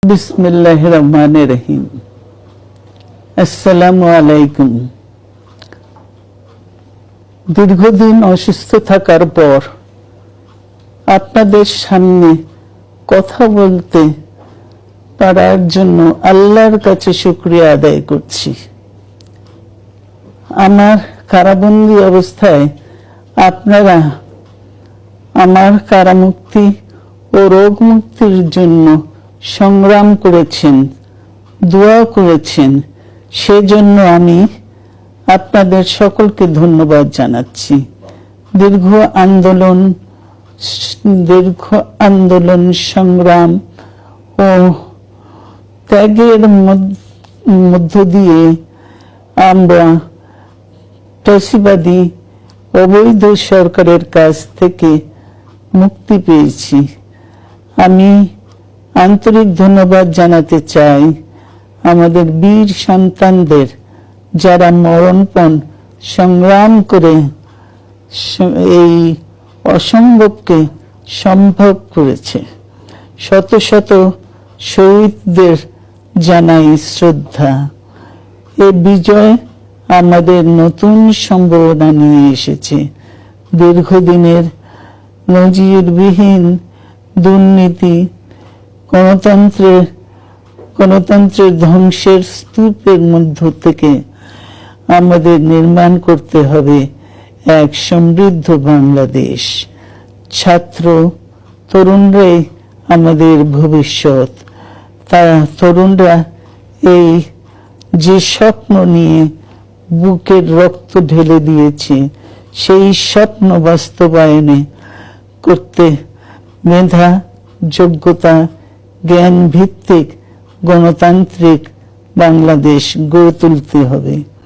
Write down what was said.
বিসমিল্লাহির রহমানির রহিম। আসসালামু আলাইকুম। দীর্ঘদিন অসুস্থ থাকার পর আপনাদের সামনে কথা বলতে পারার জন্য আল্লাহর কাছে শুকরিয়া আদায় করছি। আমার কারাবন্দী অবস্থায় আপনারা আমার কারামুক্তি ও রোগ মুক্তির জন্য সংগ্রাম করেছেন, দোয়া করেছেন, সেজন্য আমি আপনাদের সকলকে ধন্যবাদ জানাচ্ছি। দীর্ঘ আন্দোলন সংগ্রাম ও ত্যাগের মধ্য দিয়ে আমরা ফ্যাসিবাদী অবৈধ সরকারের কাছ থেকে মুক্তি পেয়েছি। আমি আন্তরিক ধন্যবাদ জানাতে চাই আমাদের বীর সন্তানদের, যারা মরণপণ সংগ্রাম করে এই অসম্ভবকে সম্ভব করেছে। শত শত শহীদদের জানাই শ্রদ্ধা। এ বিজয় আমাদের নতুন সম্ভাবনা নিয়ে এসেছে। দীর্ঘদিনের নজিরবিহীন দুর্নীতি, গণতন্ত্রের ধ্বংসের স্তূপের মধ্য থেকে আমাদের নির্মাণ করতে হবে এক সমৃদ্ধ বাংলাদেশ। ছাত্র তরুণরাই আমাদের ভবিষ্যৎ। তরুণরা এই যে স্বপ্ন নিয়ে বুকের রক্ত ঢেলে দিয়েছে, সেই স্বপ্ন বাস্তবায়নে করতে মেধা, যোগ্যতা, জ্ঞান ভিত্তিক গণতান্ত্রিক বাংলাদেশ গড়ে তুলতে হবে।